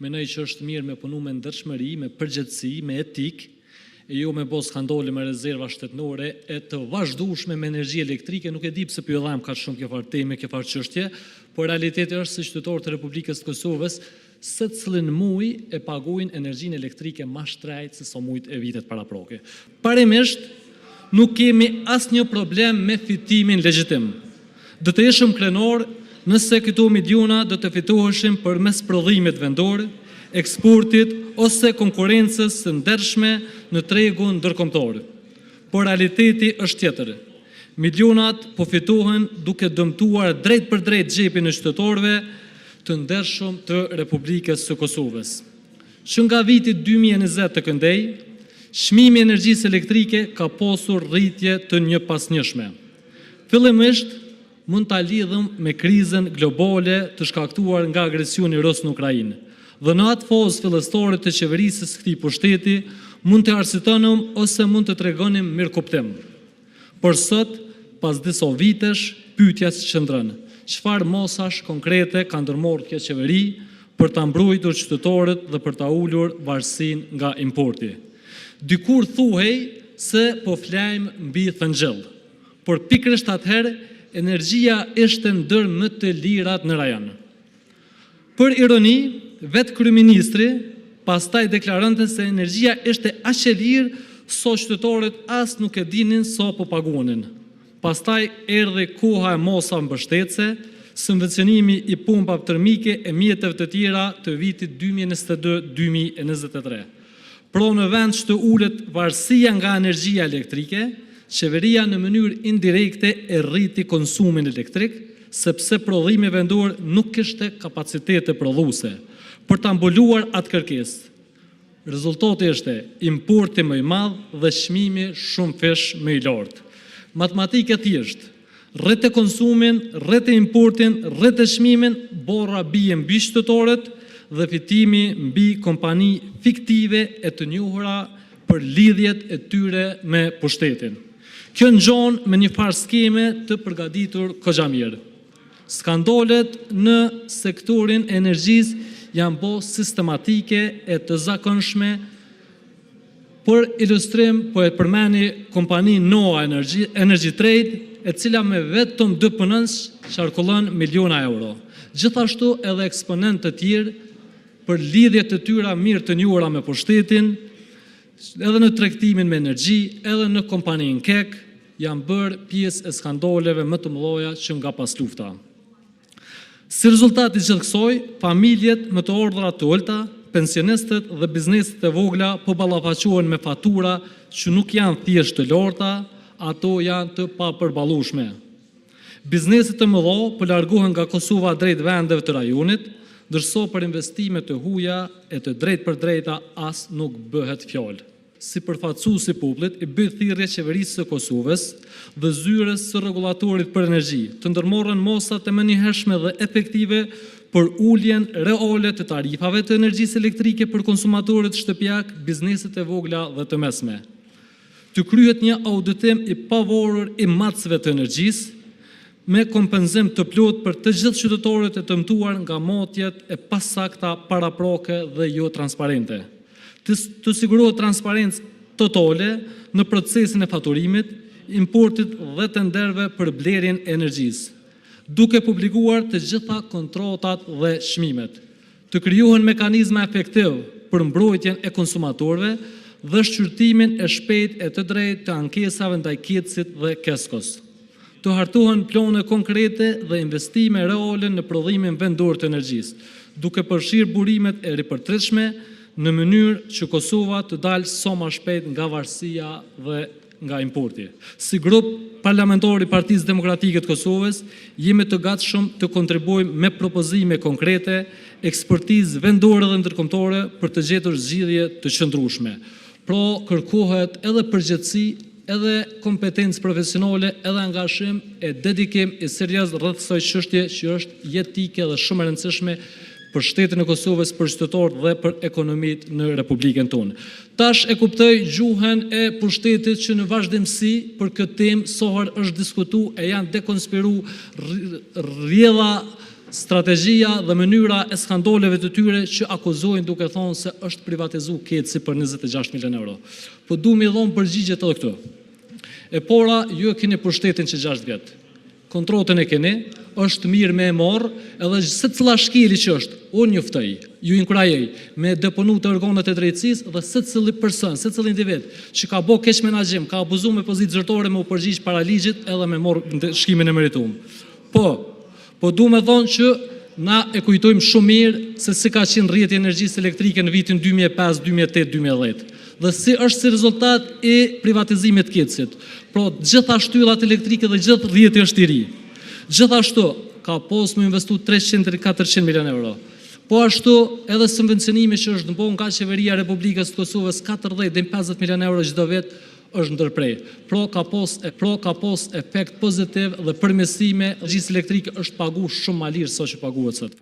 mendoj që është mirë me punu me ndershmëri, me përgjegjësi, me etik, e jo me bos skandale me rezerva shtetënore e të vazhdueshme me energji elektrike. Nuk e di pse pyetëm ka shumë kjo farë teme, kjo farë çështje, por realiteti është se qytetarët e Republikës së Kosovës secilin muaj e paguajnë energjinë elektrike më shtrejt se sa muajt e vitet paraproke. Parimisht, nuk kemi asnjë problem me fitimin legjitim. Do të ishim krenor nëse këto miliona do të fitoheshin përmes prodhimit vendor, eksportit ose konkurrencës së ndershme në tregun ndërkombëtar. Por realiteti është tjetër. Milionat po fitohen duke dëmtuar drejt për drejt xhepin e qytetarëve të ndershëm të Republikës së Kosovës. Që nga viti 2020 të këndej, çmimi i energjisë elektrike ka pasur rritje të njëpasnjëshme. Fillimisht mund ta lidhëm me krizën globale të shkaktuar nga agresioni rus në Ukrainë. Dhe në atë fazë fillestare të qeverisë së këtij pushteti, mund të arsitonim ose mund të tregonim mirëkuptim. Por sot, pas disa vitesh, pyetja qëndron: çfarë mosash konkrete ka ndërmarrë kjo qeveri për ta mbrojtur qytetarët dhe për ta ulur varësinë nga importi? Dikur thuhej se po flajmë mbi thëngjell, por pikërisht atëherë energjia ishte ndër më të lirat në rajon. Për ironi, vetë kryeministri pastaj deklarante se energjia ishte aq e lirë sa qytetarët as nuk e dinin sa po paguanin. Pastaj erdhi koha e mosa mbështetëse, subvencionimi i pumpave termike e mjeteve të tjera të vitit 2022-2023. Pra në vend që të ulet varësia nga energjia elektrike, qeveria në mënyrë indirekte e rriti konsumin elektrik, sepse prodhimi vendor nuk kishte kapacitete prodhuese për ta mbuluar atë kërkesë. Rezultati ishte importi më i madh dhe çmimi shumë fish më i lartë. Matematika thjesht, rreth e konsumin, rreth e importin, rreth e çmimin, borra bie mbi qytetarët dhe fitimi mbi kompani fiktive e të njohura për lidhjet e tyre me pushtetin. Kjo ngjon me një farë skeme të përgatitur kogja mirë. Skandalet në sektorin e energjisë janë bo sistematike e të zakonshme. Për ilustrim, po e përmeni kompani Noa Energy Trade, e cila me vetëm 2 punonjës qarkullon miliona euro. Gjithashtu edhe eksponent të tjerë për lidhjet të tyra mirë të njohura me pushtetin, edhe në tregtimin me energji, edhe në kompaninë KEK, janë bërë pjesë e skandaleve më të mëdha që nga pas lufta. Si rezultat i gjithë kësaj, familjet me të ardhura të ulta, pensionistët dhe bizneset e vogla po ballafaqohen me fatura që nuk janë thjesht të larta, ato janë të papërballueshme. Bizneset e mëdha po largohen nga Kosova drejt vendeve të rajonit, ndërsa për investime të huaja e të drejtë për drejta as nuk bëhet fjalë. Si përfaqësuesi i popullit, i bëj thirrje qeverisë së Kosovës dhe zyrës së rregullatorit për energji të ndërmarrën mosat e menjëhershme dhe efektive për uljen reale të tarifave të energjisë elektrike për konsumatorët shtëpiak, bizneset e vogla dhe të mesme. Të kryhet një auditim i pavarur i matësve të energjisë me kompenzim të plot për të gjithë qytetarët e dëmtuar nga matjet e pasakta paraproke dhe jo transparente. Të sigurohet transparencë totale në procesin e faturimit, importit dhe tenderëve për blerjen e energjisë, duke publikuar të gjitha kontratat dhe çmimet. Të krijohen mekanizma efektiv për mbrojtjen e konsumatorëve dhe shqyrtimin e shpejtë e të drejtë të ankesave ndaj KEC-it dhe KESKO-s. Të hartohen plane konkrete dhe investime reale në prodhimin vendor të energjisë, duke përfshirë burimet e ripërtritshme në mënyrë që Kosova të dalë sa më shpejt nga varësia dhe nga importi. Si grup parlamentar i Partisë Demokratike të Kosovës, jemi të gatshëm të kontribuojmë me propozime konkrete, ekspertizë vendore dhe ndërkombëtare për të gjetur zgjidhje të qëndrueshme. Pra, kërkohet edhe përgjegjësi, edhe kompetencë profesionale, edhe angazhim e dedikim i serioz rreth kësaj çështje që është jetike dhe shumë e rëndësishme për shtetin e Kosovës, për qytetarët dhe për ekonominë në Republikën tonë. Tash e kuptoj gjuhën e pushtetit që në vazhdimsi për këtë temë sa herë është diskutuar e janë dekonspiruar rrjedha strategjia dhe mënyra e skandoleve të tyre që akuzojnë duke thonë se është privatizu Ketësi për 26 milion euro. Po du me dhonë përgjigjet edhe këtu. E pora, ju e keni pushtetin që 6 vjetë. Kontrotën e keni, është mirë me e morë, edhe se cila shkeli që është, unë njoftoj, ju inkurajoj, me deponu të organet e drejtësisë dhe se cili person, se cili individ, që ka bo keq menaxhim, ka abuzu me pozitë zyrtore me u përgjigj para ligjit edhe me morë shkimin e merituar. Po du me thonë që na e kujtojmë shumë mirë se si ka qenë rrjeti energjisë elektrike në vitin 2005, 2008, 2010. Dhe si është si rezultat e privatizimit të Ketësit. Pro, gjitha shtyllat elektrike dhe gjithë rrjeti është i ri. Gjithashtu, ka pos më investu 300-400 milion euro. Po ashtu, edhe subvencionimi që është në nga Qeveria e Republikës të Kosovës 40-50 milion euro çdo vit është ndërprej. Pro ka pos efekt pozitiv dhe përmirësime, energjisë elektrike është pagu shumë ma lirë sa që paguhet sot.